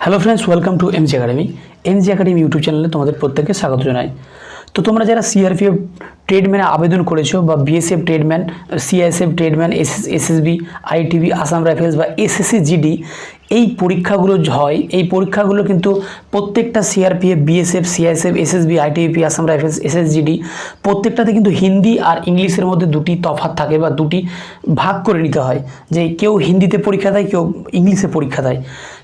Hello friends, welcome to MG academy. MG academy YouTube চ্যানেলে তোমাদের প্রত্যেককে স্বাগত জানাই। তো তোমরা যারা সিআরপিএফ ট্রেডম্যানে আবেদন করেছো বা BSF tradesman, CISF tradesman, SSB, ITB, Assam Rifles বা এসএসসি জিডি এই পরীক্ষাগুলো হয়, এই পরীক্ষাগুলো কিন্তু প্রত্যেকটা CRPF, BSF, CISF, SSB, ITBP, Assam Rifles, SSGD প্রত্যেকটাতে কিন্তু হিন্দি আর ইংলিশের মধ্যে দুটি তফাৎ থাকে বা দুটি ভাগ করে নিতে হয়, যে কেউ হিন্দিতে পরীক্ষা দেয়, কেউ ইংলিশে পরীক্ষা দেয়।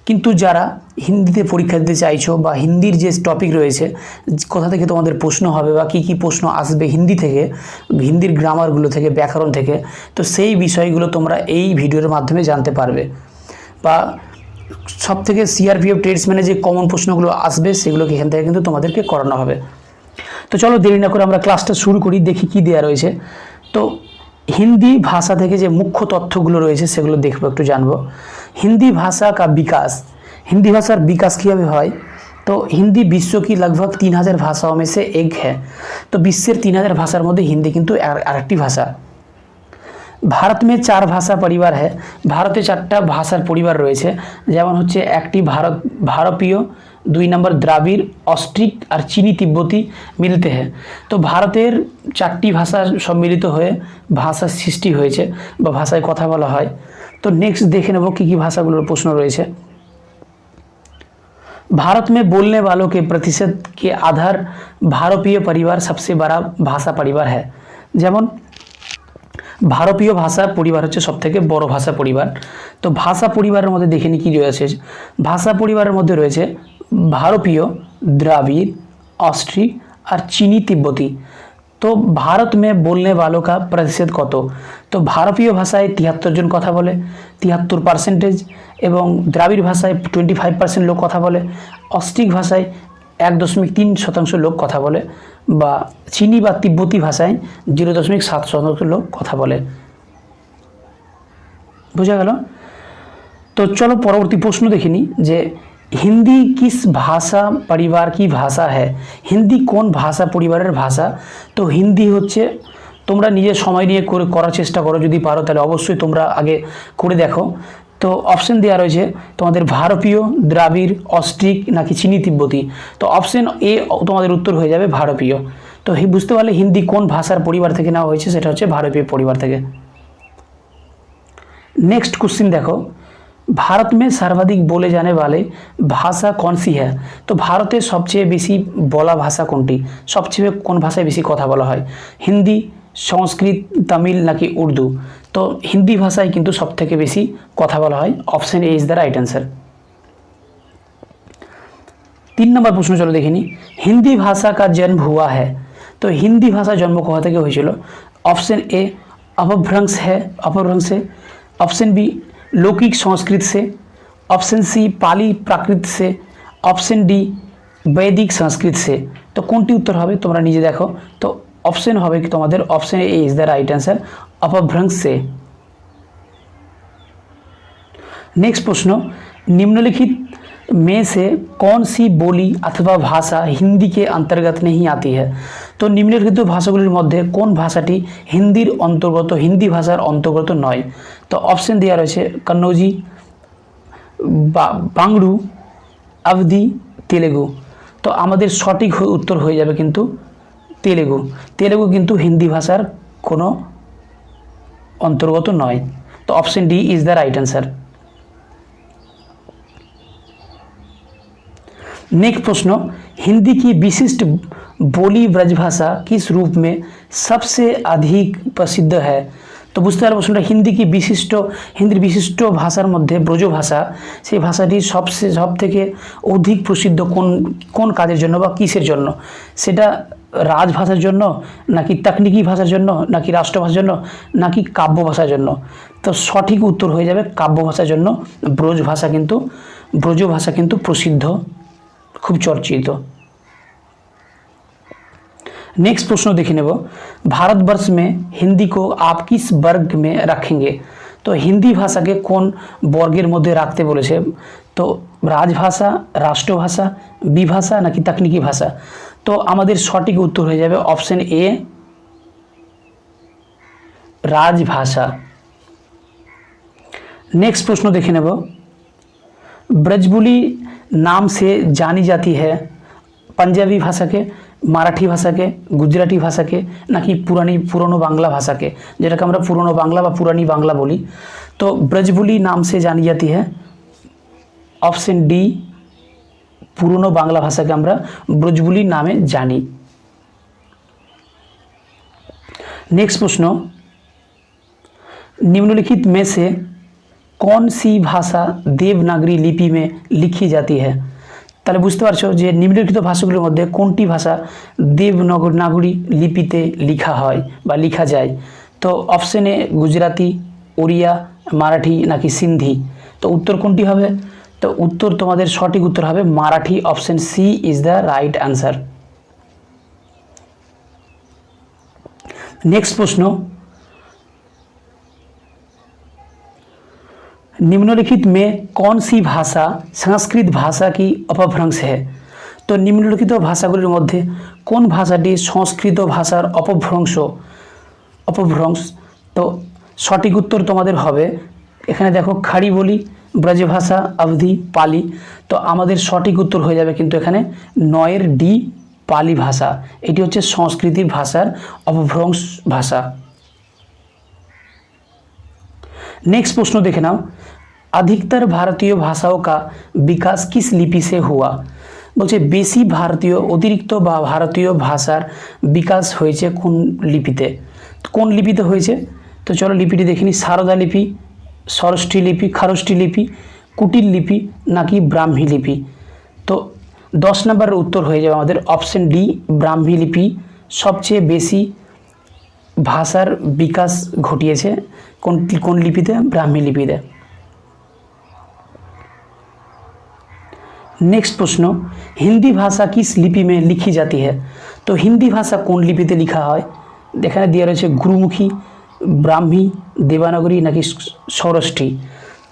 কিন্তু যারা হিন্দিতে পরীক্ষা দিতে চাইছো বা হিন্দির যে টপিক রয়েছে, কোথা থেকে তোমাদের প্রশ্ন হবে বা কী কী প্রশ্ন আসবে হিন্দি থেকে, হিন্দির গ্রামারগুলো থেকে, ব্যাকরণ থেকে, তো সেই বিষয়গুলো তোমরা এই ভিডিওর মাধ্যমে জানতে পারবে। বা সব থেকে সিআরপিএফ ট্রেডসম্যানে যে কমন প্রশ্নগুলো আসবে সেগুলোকে এখান থেকে কিন্তু তোমাদেরকে করানো হবে। তো চলো দেরি না করে আমরা ক্লাসটা শুরু করি, দেখি কি দেওয়া রয়েছে। তো হিন্দি ভাষা থেকে যে মুখ্য তথ্যগুলো রয়েছে সেগুলো দেখবো, একটু জানবো। हिंदी भाषा का विकास, हिंदी भाषार विकास কীভাবে হয়। तो हिंदी विश्व की लगभग 3000 भाषाओं में से एक है। तो विश्वेर 3000 भाषार मध्य हिंदी किन्तु आरेकटी भाषा। भारत में 4 भाषा परिवार है, भारते 4टा भाषार परिवार रयेछे, जेमन होच्छे एकटी भारतीय, 2 नम्बर द्राविड़, ऑस्ट्रिक और चीनी तिब्बती मिलते हैं। तो भारतेर 4टी भाषा सम्मिलित हये भाषा सृष्टि हयेछे बा भाषाय कथा बला हय। तो नेक्स्ट देखे नेब की भाषागुलोर प्रश्न रयेछे। भारत में बोलने वालों के प्रतिशत के आधार भारतीय परिवार सबसे बड़ा भाषा परिवार है। जेमन भारतीय भाषा परिवार होच्छे सबथेके बड़ भाषा परिवार। तो भाषा परिवारेर मध्य देखे नि कि रयेछे। भाषा परिवारेर मध्य रयेछे भारतीय, द्राविड़, ऑस्ट्रिक और चीनी तिब्बती। तो भारत में बोलने वालों का प्रतिशत कत। तो भारतीय भाषाय 73 जन कथा बोले, 73%, एवं द्राविड़ भाषाय 25% लोक कथा बोले, ऑस्ट्रिक भाषाय 1.3% लोक कथा बोले, बा चीनी बा तिब्बती भाषाय 0.7% लोक कथा बोले। बुझा गेल। तो चलो परवर्ती प्रश्न देखिनी जे हिंदी किस भाषा परिवार की भाषा है। हिंदी कौन भाषा परिवारेर भाषा। तो हिंदी होच्छे, তোমরা নিজে সময় নিয়ে করার চেষ্টা করো, যদি পারো তাহলে অবশ্যই তোমরা আগে করে দেখো। তো অপশন দেওয়া রয়েছে তোমাদের ভারতীয়, দ্রাবিড়, অস্ট্রিক নাকি চীনি তিব্বতি। তো অপশন এ তোমাদের উত্তর হয়ে যাবে ভারতীয়। তো বুঝতে পারলে হিন্দি কোন ভাষার পরিবার থেকে নেওয়া হয়েছে, সেটা হচ্ছে ভারতীয় পরিবার থেকে। नेक्स्ट क्वेश्चन देखो, भारत में सर्वाधिक बोले जाने वाले भाषा कौन सी है। तो भारते सबचेये बेशी बला भाषा कोनटी, सबचेये कोन भाषाय बेशी कथा बला हय, हिंदी, संस्कृत, तमिल नाकि उर्दू। तो हिंदी भाषाय किन्तु सबथेके बेशी कथा बला हय। Option A is the right answer. 3 number प्रश्न चलो देखिनी, हिंदी भाषा का जन्म हुआ है। तो हिंदी भाषा जन्म कोथा थेके हयेछिलो। ऑप्शन ए अपभ्रंश है, अपभ्रंश से। ऑप्शन बी लौकिक संस्कृत से। ऑप्शन सी पाली प्राकृत से। ऑप्शन डी वैदिक संस्कृत से। तो कोनटी उत्तर होबे तोमरा निजे देखो। तो ऑप्शन होबे कि तोमादेर option A is the right answer, अपभ्रंश से। नेक्स्ट प्रश्न, निम्नलिखित में से कौन सी बोली अथवा भाषा हिंदी के अंतर्गत नहीं आती है। तो निम्नलिखित भाषागुलिर मध्य कौन भाषाटी हिंदीर अंतर्गत, हिंदी भाषार अंतर्गत नय। तो ऑप्शन दिया रयेछे कन्नौजी, बांगड़ू, अवधी, तेलुगु। तो आमादेर सठिक उत्तर हो जाबे किन्तु तेलुगु। तेलुगु किन्तु हिंदी भाषार कोनो अंतर्गत नय। तो option D is the right answer. Next प्रश्न, हिंदी की विशिष्ट बोली ब्रजभाषा किस रूप में सबसे अधिक प्रसिद्ध है। तो बुझते पारबो प्रश्नटा, हिंदी की विशिष्ट, हिंदीर विशिष्ट भाषार मध्य ब्रज भाषा, सेई भाषाटी सबथेके अधिक प्रसिद्ध कोन कोन काजेर जन्य बा किसेर जन्य, सेटा राजभाषार जन्य नाकि तकनिकी भाषार जन्य नाकि राष्ट्रभाषार जन्य नाकि काव्य भाषार जन्य। तो सठिक उत्तर हो जाबे काव्य भाषार जन्य। ब्रज भाषा किन्तु प्रसिद्ध, खूब चर्चित। नेक्स्ट प्रश्न देखे नेब, भारतवर्ष में हिंदी को आप किस वर्ग में रखेंगे। तो हिंदी भाषा के कौन वर्गेर मध्य रखते बोलेछे। तो राजभाषा, राष्ट्रभाषा, विभाषा नाकि तकनिकी भाषा। तो आमादेर सठिक उत्तर हो जाबे ऑप्शन ए, राजभाषा। नेक्स्ट प्रश्न देखे नेब, ब्रजबुली नाम से जानी जाती है? পাঞ্জাবি ভাষাকে, মারাঠি ভাষাকে, গুজরাটি ভাষাকে, নাকি পুরনো বাংলা ভাষাকে, যেটাকে আমরা পুরনো বাংলা বা পুরানি বাংলা বলি। তো ব্রজবুলি নাম से जानी जाती है। অপশন ডি, পুরনো বাংলা ভাষাকে আমরা ব্রজবুলি নামে জানি। नेक्स्ट प्रश्न, निम्नलिखित में से कौन सी भाषा देवनागरी लिपि में लिखी जाती है? তাহলে বুঝতে পারছো যে নিম্নলিখিত ভাষাগুলোর মধ্যে কোনটি ভাষা দেবনাগরী লিপিতে লেখা হয় বা লেখা যায়? তো অপশন এ গুজরাটি, ওড়িয়া, মারাঠি নাকি সিন্ধি। তো উত্তর কোনটি হবে? তো উত্তর, তোমাদের সঠিক উত্তর হবে Marathi. Option C is the right answer. Next प्रश्न, निम्नलिखित में कौन सी भाषा संस्कृत भाषा की अपभ्रंश है? तो निम्नलिखित भाषागुलिर मध्य कौन भाषाटी संस्कृत भाषार अपभ्रंश। तो सठिक उत्तर तुम्हारे होबे एखाने देखो खाड़ी बोली, ब्रज भाषा, अवधि, पाली। तो आमादेर सठिक उत्तर हो जाए किन्तु एखाने 9 डी पाली भाषा, एटी होच्छे संस्कृति भाषार अपभ्रंश भाषा। नेक्स्ट प्रश्न देखे नाओ, अधिकतर भारतीय भाषाओं का विकास किस लिपि से हुआ? बोलछे बेशी भारतीय अतिरिक्त बा भारतीय भाषार विकास होयेछे कोन लिपिते? कोन लिपिते होयेछे? तो चलो लिपिटी देखिए नी। सारदा लिपि, षष्ठी लिपि, खरष्ठी लिपि, कुटिल लिपि नाकि ब्राह्मी लिपि। तो 10 नम्बर उत्तर हो जाए हमारे ऑप्शन डी ब्राह्मी लिपि सबचेये बेशी भाषार विकास घटिয়েছে কোন লিপিতে? ব্রাহ্মী লিপিতে। नेक्स्ट प्रश्न, हिंदी भाषा किस लिपि में लिखी जाती है? तो हिंदी भाषा कौन लिपिते लिखा है? एखाने दिया रही है गुरुमुखी, ब्राह्मी, देवानागरी नाकि षष्ठी।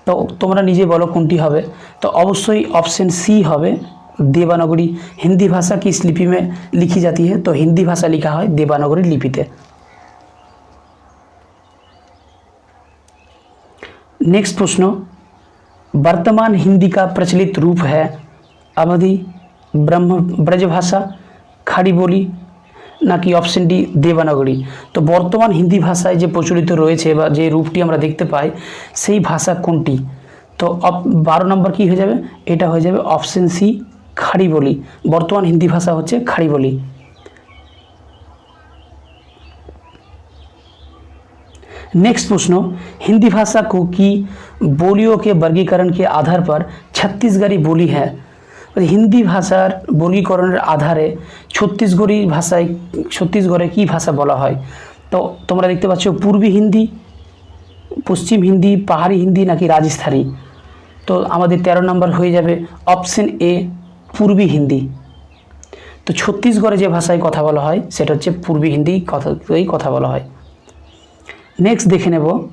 तो तोमरा निजे बोलो कोनटी होबे? तो अवश्य ऑप्शन सी होबे देवानागरी। हिंदी भाषा किस लिपि में लिखी जाती है? तो हिंदी भाषा लिखा है देवानागरी लिपिते। नेक्स्ट प्रश्न, वर्तमान हिंदी का प्रचलित रूप है अवधि, ब्रजभाषा, खाड़ी बोली नाकि ऑप्शन डी देवानागरी। तो बर्तमान हिंदी भाषाয় যে প্রচলিত রয়েছে বা যে রূপটি আমরা দেখতে পাই সেই ভাষা কোনটি? তো 12 নম্বর কি হয়ে যাবে? এটা হয়ে যাবে অপশন সি খাড়ি बोली। বর্তমান হিন্দি ভাষা হচ্ছে খাড়ি बोली। नेक्स्ट प्रश्न, हिंदी भाषा को की बोलियों के वर्गीकरण के आधार पर छत्तीसगढ़ी बोली है? हिंदी भाषार वर्गीकरण आधारे छत्तीसगढ़े की भाषा बला है? तो तुम्हारा देखते पाচ্ছ पूर्वी हिंदी, पश्चिम हिंदी, पहाड़ी हिंदी नाकि राजस्थानी। तो आमादेर 13 नम्बर हो जाए ऑप्शन ए पूर्वी हिंदी। तो छत्तीसगढ़े जो भाषाय कथा बला है सेटा होच्छे पूर्वी हिंदी कथा बला है। नेक्स्ट देखे नेब,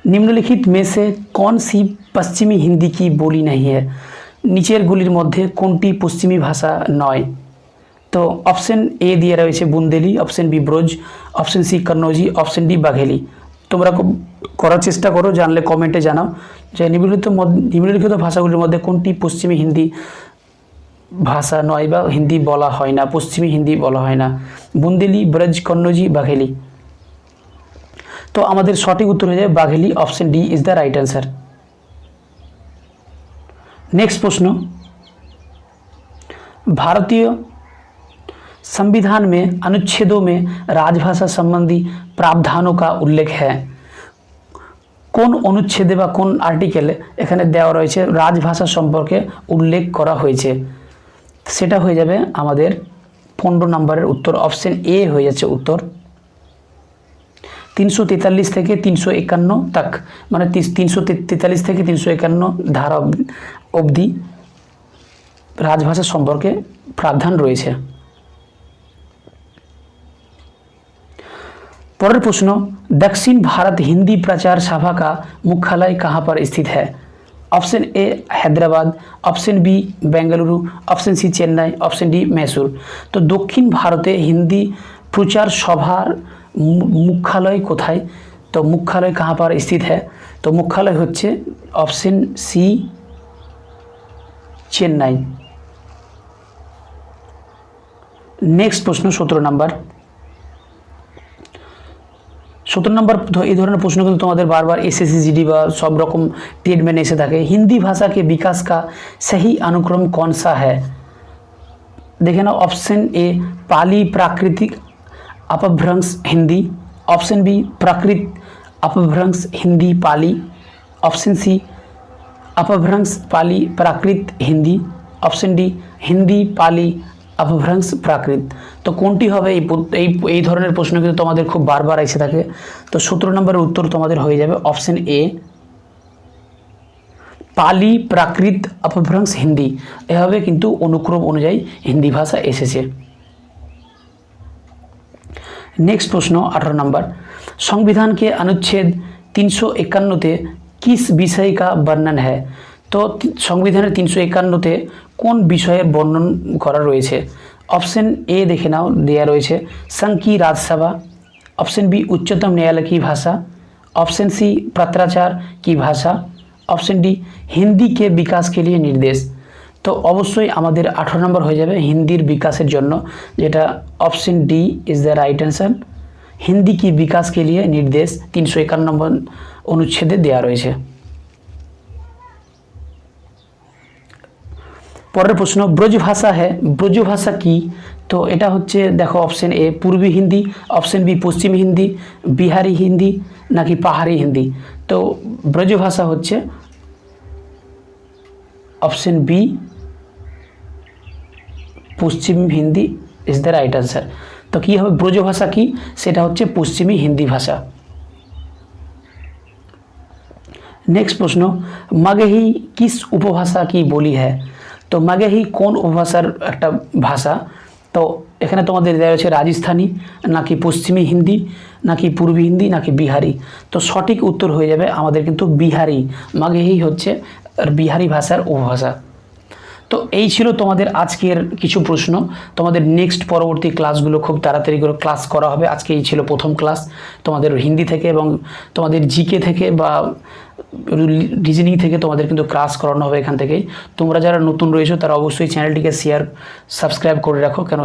निम्नलिखित में से कौन सी पश्चिमी हिंदी की बोली नहीं है? नीचेर गुलिर मध्य कोनटी पश्चिमी भाषा नय? तो ऑप्शन ए दिए रही है Bundeli, option B Braj, option C Kannauji, option D Bagheli. তোমরা করার চেষ্টা করো, জানলে কমেন্টে জানাও যে নিম্নলিখিত ভাষাগুলির মধ্যে কোনটি পশ্চিমী হিন্দি ভাষা নয় বা হিন্দি বলা হয় না, পশ্চিমী হিন্দি বলা হয় না। বুন্দেলি, ব্রজ, কন্নৌজি, বাঘেলি। तो हमारे सठिक उत्तर हो जाए Bagheli. Option D is the right answer. Next प्रश्न, भारतीय संविधान में अनुच्छेदों में राजभाषा संबंधी प्रावधानों का उल्लेख है? कौन अनुच्छेदे बा कौन आर्टिकले एखाने देওয়া রয়েছে রাজভাষা সম্পর্কে উল্লেখ করা হয়েছে? সেটা হয়ে যাবে আমাদের 15 নম্বরের উত্তর। অপশন এ হয়ে যাচ্ছে উত্তর। 343 থেকে 351 तक মানে 343 থেকে 351 ধারা অবধি রাজভাষা সম্পর্কে प्रावधान রয়েছে। পরের প্রশ্ন, दक्षिण भारत हिंदी प्रचार सभा का मुख्यालय कहाँ पर स्थित है? Option A Hyderabad, option B Bengaluru, option C Chennai, option D Mysore. तो दक्षिण भारते हिंदी प्रचार सभार मुख्यालय कोथाय? तो मुख्यालय कहाँ पर स्थित है? तो मुख्यालय होच्छे ऑप्शन सी চেন্নাই। নেক্সট প্রশ্ন 17 নাম্বার। 17 নম্বর এই ধরনের প্রশ্ন কিন্তু তোমাদের বারবার एसएससी जीडी বা सब रकम टेट में एसे থাকে। हिंदी भाषा के विकास का सही अनुक्रम कौन सा है? देखे ना, ऑप्शन ए पाली प्राकृतिक अपभ्रंश हिंदी, ऑप्शन बी प्राकृत अपभ्रंश हिंदी पाली, ऑप्शन सी अपभ्रंश पाली प्राकृत हिंदी, ऑप्शन डी हिंदी पाली अपभ्रंश प्राकृत। तो কোনটি হবে এই ধরনের প্রশ্ন কিন্তু তোমাদের খুব বারবার এসে থাকে। তো 17 নম্বরের উত্তর তোমাদের হয়ে যাবে অপশন এ পালি প্রাকৃত अपभ्रंश হিন্দি। এভাবে কিন্তু অনুক্রম অনুযায়ী হিন্দি ভাষা এসেছে। नेक्स्ट प्रश्न 18 नंबर। संविधान के अनुच्छेद 351 किस विषय का वर्णन है? तो संविधान 351 কোন বিষয়ের বর্ণন করা রয়েছে? ऑप्शन ए देखे नाओ दिया रही है संघ की राज्यसभा, ऑप्शन बी उच्चतम न्यायालय की भाषा, ऑप्शन सी पत्राचार की भाषा, ऑप्शन डी हिंदी के विकास के लिए निर्देश। तो अवश्य आमादेर 18 नम्बर हो जाए हिंदीर विकासेर जन्य, जेटा option D is the right answer. Hindi की विकास के लिए निर्देश 351 नम्बर अनुच्छेदे देया रही है। পরের প্রশ্ন ব্রজভাষা है ব্রজভাষা কি? তো এটা হচ্ছে দেখো অপশন এ পূর্বী হিন্দি, অপশন বি পশ্চিমী হিন্দি, বিহারি হিন্দি নাকি পাহাড়ি হিন্দি। তো ব্রজভাষা হচ্ছে অপশন বি পশ্চিমী Hindi is the right answer. তো কি হবে ব্রজভাষা কি? সেটা হচ্ছে পশ্চিমী হিন্দি ভাষা। नेक्स्ट प्रश्न मगही किस उपभाषा की बोली है? तो मगही कौन उपभाषार एक भाषा? तो एखाने तुम्हारे देওয়া আছে राजस्थानी नाकि पश्चिमी हिंदी नाकि पूर्वी हिंदी नाकि बिहारी। तो सठिक उत्तर हो जाए आमादेर किन्तु बिहारी। मगही होच्छे बिहारी भाषार उपभाषा। तो এই ছিল তোমাদের আজকের কিছু প্রশ্ন। তোমাদের নেক্সট পরবর্তী ক্লাসগুলো খুব তাড়াতাড়ি করে ক্লাস করা হবে। আজকে এই ছিল প্রথম ক্লাস তোমাদের হিন্দি থেকে এবং তোমাদের জিকে থেকে বা রিজনিং থেকে তোমাদের কিন্তু ক্লাস করানো হবে এখান থেকেই। তোমরা যারা নতুন রয়েছো তারা অবশ্যই চ্যানেলটিকে শেয়ার সাবস্ক্রাইব করে রাখো, কেন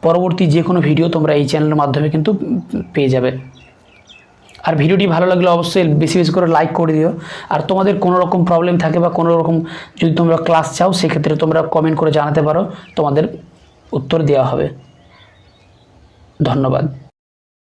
পরবর্তী যে কোনো ভিডিও তোমরা এই চ্যানেলের মাধ্যমে কিন্তু পেয়ে যাবে। আর ভিডিওটি ভালো লাগলে অবশ্যই বেশি বেশি করে লাইক করে দিও। আর তোমাদের কোনো রকম প্রবলেম থাকে বা কোনো রকম যদি তোমরা ক্লাস চাও সেক্ষেত্রে তোমরা কমেন্ট করে জানাতে পারো, তোমাদের উত্তর দেওয়া হবে। ধন্যবাদ।